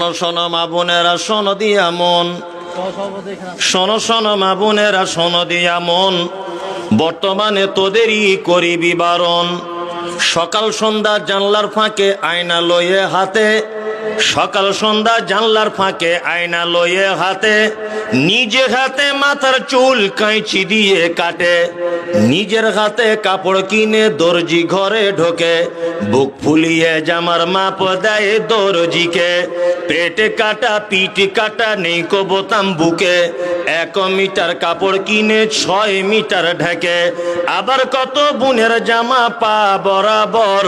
শোনো শোনো মা বোনেরা, শোনো দিয়া মন, শোনো শোনো মা বোনেরা, শোনো দিয়া মন, বর্তমানে তোদেরই করিবি বারণ। সকাল সন্ধ্যা জানলার ফাঁকে আয়না লয়ে হাতে, সকাল সন্ধ্যা জানলার ফাঁকে আয়না লয়ে হাতে, নিজে হাতে মাথার চুল কাঁচি দিয়ে কাটে, নিজের হাতে কাপড় কিনে দর্জি ঘরে ঢোকে, বুক ফুলিয়ে জামার মাপ দেয় দর্জিকে, পেটে কাটা পিঠ কাটা নেই কো বোতাম বুকে, 1 মিটার কাপড় কিনে 6 মিটার ঢেকে। আবার কত বুনের জামা পা বরাবর,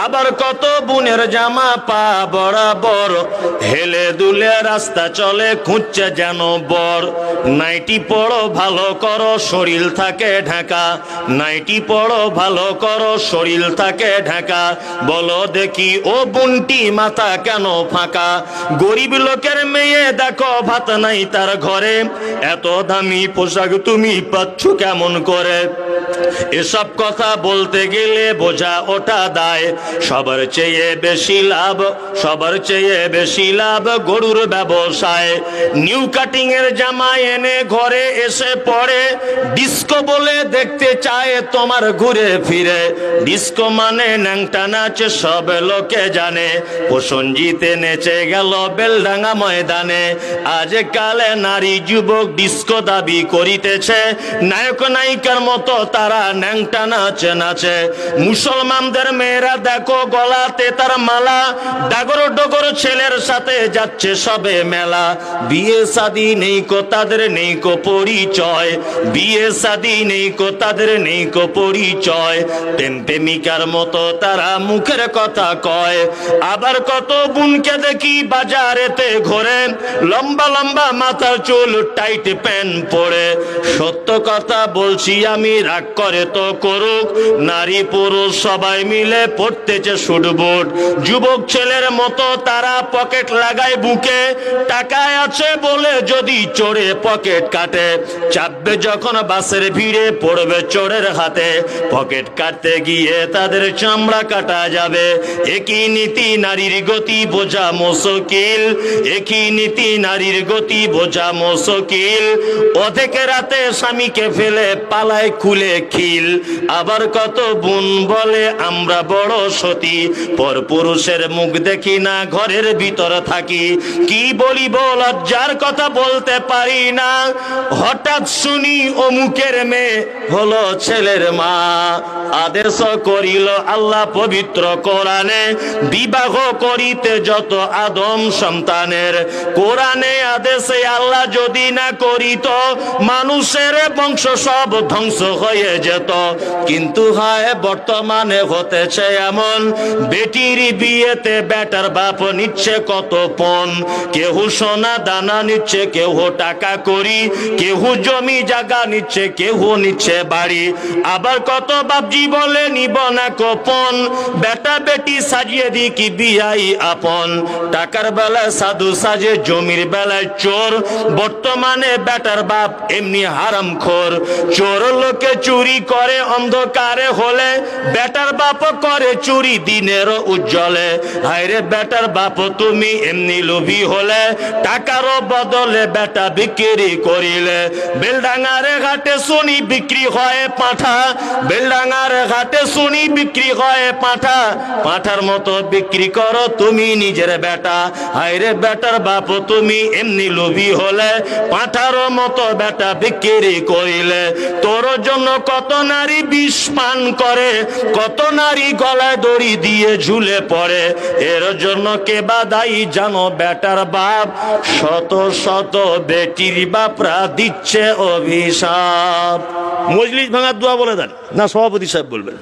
আবার কত বুনের জামা পা বরাবর, হেলে দুলে রাস্তা চলে খুঁজছে যেন বর। নাইটি পড়ো ভালো করো শরীর থাকে ঢাকা, নাইটি পড়ো ভালো করো শরীর থাকে ঢাকা, বলো দেখি ও বুনটি মাথা কেন ফাঁকা। গরিব লোকের মেয়ে দেখো ভাত নাই তার ঘরে, এত দামি পোশাক তুমি পাচ্ছ কেমন করে। এসব কথা বলতে গেলে বোঝা ওটা দায়, সবার চেয়ে বেশি লাভ, সবার চেয়ে বেশি লাভ গরুর ব্যবসায়। নিউ কাটিং এর জামা এনে ঘরে এসে পড়ে, ডিস্কো বলে দেখতে চায় তোমার ঘুরে ফিরে। ডিস্কো মানে ন্যাংটা নাচ সব লোকে জানে, প্রসঞ্জিতে নেচে গেল বেলডাঙ্গা ময়দানে। আজ কালে নারী যুবক ডিস্কো দাবি করিতেছে, নায়ক নায়িকার মতো তারা ন্যাংটা নাচ নাচে। মুসলমানদের মেয়েরা দেখো গলাতে তার মালা, ডাগর ডগর ছেলের সাথে যাচ্ছে সবে মেলা। বিয়ে শাদী নেই কো তাদের নেই কো পরিচয়, বিয়ে শাদী নেই কো তাদের নেই কো পরিচয়, প্রেম প্রেমিকার মতো তারা মুখের কথা কয়। আবার কত বুনকে দেখি বাজারেতে ঘোরে, লম্বা লম্বা মাথার চুল টাইট প্যান্ট পরে। সত্য কথা বলছি আমি, রাগ করে তো করুক, নারী পুরুষ সবাই মিলে পড়তেছে শুটবুট। যুবক ছেলের মতো তারা পকেট লাগায় বুকে, টাকায় আছে বলে যদি চোরে পকেট কাটে, চাপবে যখন বাসের ভিড়ে পড়বে চোরের হাতে, পকেট কাটতে গিয়ে তাদের চামড়া কাটা যাবে। একই নীতি নারীর গতি বোঝা মুশকিল, একই নীতি নারীর গতি বোঝা মুশকিল। অর্ধেক রাতে স্বামীকে ফেলে পালায় খুলে খিল। আবার কত বোন বলে আমরা বড় সতী, পর পুরুষের মুখ দেখি না ঘরের ভিতর থাকি। কি বলিব লজ্জার কথা বলতে পারি না, হঠাৎ শুনি অমুকের মেয়ে হলো ছেলের মা। আদেশ করিল আল্লাহ পবিত্র কোরআনে, বিবাহ করিতে যত আদম সন্তানের। কোরআনে আদেশে আল্লাহ যদি না করিত, মানুষের বংশ সব ধ্বংস হয়ে যেত। কিন্তু হয় বর্তমানে হতেছে এমন, বেটির বিয়েতে বেটার বাপ নিচ্ছে কত পণ। কেহ সোনা দানা নিচ্ছে, কেহ টাকা করি, কেহ জমি জায়গা নিচ্ছে, কেহ নিচ্ছে বাড়ি। আবার কত বাপজি বলে নিব না গোপন, বেটা বেটি সাজিয়ে দি কি বিয়াই আপন। টাকার বেলায় সাধু সাজে, জমির বেলায় চোর। বর্তমানে বেটার বাপ এমনি হারামখোর। চোর লোকে চুরি করে অন্ধকারে হলে, বেটার বাপ করে চুরি দিনের উজ্জ্বলে। হায়রে বেটার বাপ তুমি এমনি লোভী হলে, টাকারও বদলে বেটা বিক্রি করিলে। বেলডাঙ্গার ঘাটে শুনি বিক্রি হয় পাঁঠা, বেলডাঙ্গার ঘাটে শুনি বিক্রি হয় পাঁঠা। পাঁঠার মতো বিক্রি করো তুমি নিজের বেটা। হায়রে বেটার বাপ তুমি এমনি লোভী হলে, পাঁঠারও মতো বেটা বিক্রি করিলে। তোর জন্য কত নারী বিষ পান করে, কত নারী গলায় দড়ি দিয়ে ঝুলে পড়ে। এর জন্য কে বা দায়ী জানো বেটার বাপ, শত শত বেটির বাপরা দিচ্ছে অভিশাপ। মজলিস ভাঙার দোয়া বলে দেন না, সভাপতি সাহেব বলবেন।